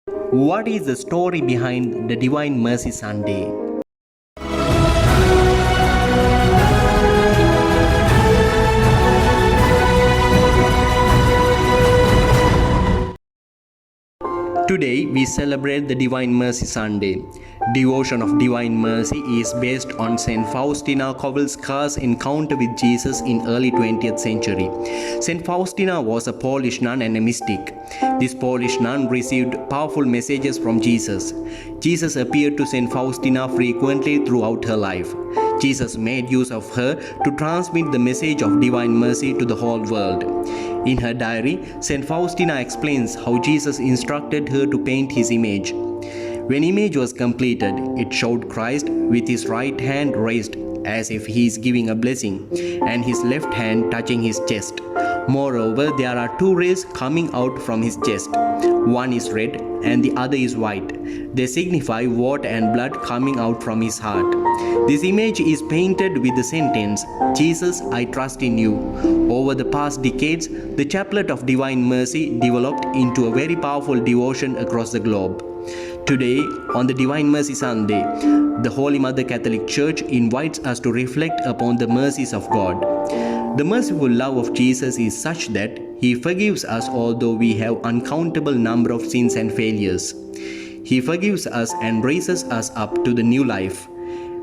What is the story behind the Divine Mercy Sunday? Today we celebrate the Divine Mercy Sunday. Devotion of Divine Mercy is based on Saint Faustina Kowalska's encounter with Jesus in early 20th century. Saint Faustina was a Polish nun and a mystic. This Polish nun received powerful messages from Jesus. Jesus appeared to Saint Faustina frequently throughout her life. Jesus made use of her to transmit the message of divine mercy to the whole world. In her diary, Saint Faustina explains how Jesus instructed her to paint his image. When image was completed, it showed Christ with his right hand raised as if he is giving a blessing and his left hand touching his chest. Moreover, there are two rays coming out from his chest. One is red and the other is white. They signify water and blood coming out from his heart. This image is painted with the sentence, "Jesus, I trust in you." Over the past decades, the Chaplet of Divine Mercy developed into a very powerful devotion across the globe. Today, on the Divine Mercy Sunday, the Holy Mother Catholic Church invites us to reflect upon the mercies of God. The merciful love of Jesus is such that He forgives us although we have uncountable number of sins and failures. He forgives us and raises us up to the new life.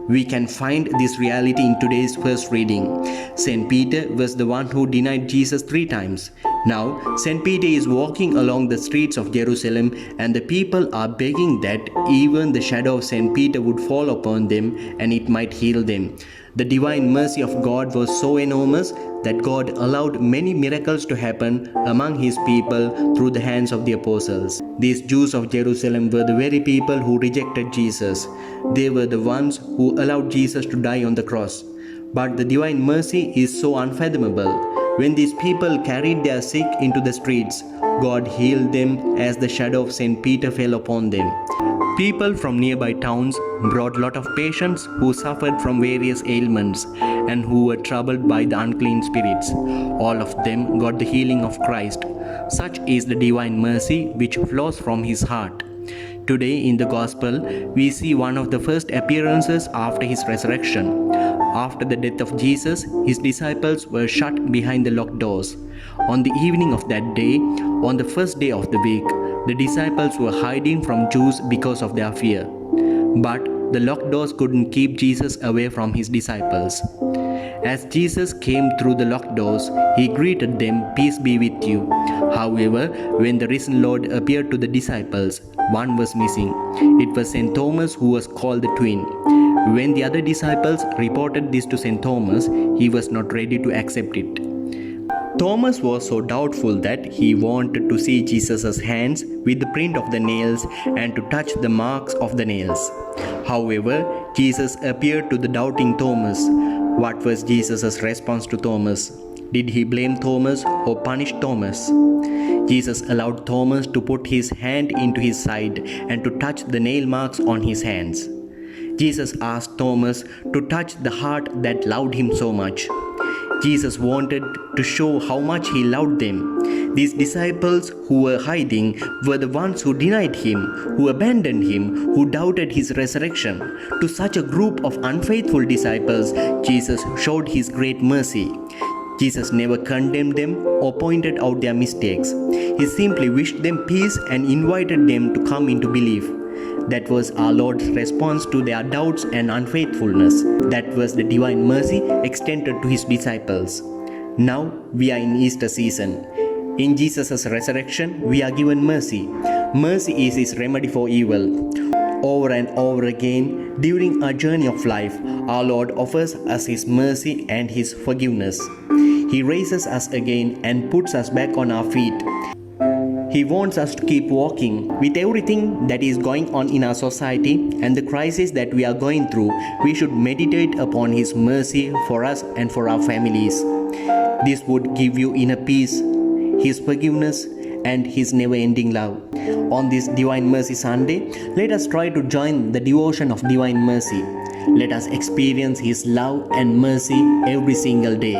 We can find this reality in today's first reading. St. Peter was the one who denied Jesus 3 times. Now, St. Peter is walking along the streets of Jerusalem and the people are begging that even the shadow of St. Peter would fall upon them and it might heal them. The divine mercy of God was so enormous that God allowed many miracles to happen among His people through the hands of the apostles. These Jews of Jerusalem were the very people who rejected Jesus. They were the ones who allowed Jesus to die on the cross. But the divine mercy is so unfathomable. When these people carried their sick into the streets, God healed them as the shadow of St. Peter fell upon them. People from nearby towns brought lot of patients who suffered from various ailments and who were troubled by the unclean spirits. All of them got the healing of Christ. Such is the divine mercy which flows from His heart. Today in the Gospel, we see one of the first appearances after His resurrection. After the death of Jesus, His disciples were shut behind the locked doors. On the evening of that day, on the first day of the week, the disciples were hiding from Jews because of their fear. But the locked doors couldn't keep Jesus away from His disciples. As Jesus came through the locked doors, He greeted them, "Peace be with you." However, when the risen Lord appeared to the disciples, one was missing. It was St. Thomas, who was called the twin. When the other disciples reported this to St. Thomas, he was not ready to accept it. Thomas was so doubtful that he wanted to see Jesus' hands with the print of the nails and to touch the marks of the nails. However, Jesus appeared to the doubting Thomas. What was Jesus' response to Thomas? Did He blame Thomas or punish Thomas? Jesus allowed Thomas to put his hand into his side and to touch the nail marks on his hands. Jesus asked Thomas to touch the heart that loved him so much. Jesus wanted to show how much He loved them. These disciples who were hiding were the ones who denied Him, who abandoned Him, who doubted His resurrection. To such a group of unfaithful disciples, Jesus showed His great mercy. Jesus never condemned them or pointed out their mistakes. He simply wished them peace and invited them to come into belief. That was our Lord's response to their doubts and unfaithfulness. That was the divine mercy extended to His disciples. Now we are in Easter season. In Jesus' resurrection, we are given mercy. Mercy is His remedy for evil. Over and over again, during our journey of life, our Lord offers us His mercy and His forgiveness. He raises us again and puts us back on our feet. He wants us to keep walking. With everything that is going on in our society and the crisis that we are going through, we should meditate upon His mercy for us and for our families. This would give you inner peace, His forgiveness, and His never-ending love. On this Divine Mercy Sunday, let us try to join the devotion of Divine Mercy. Let us experience His love and mercy every single day.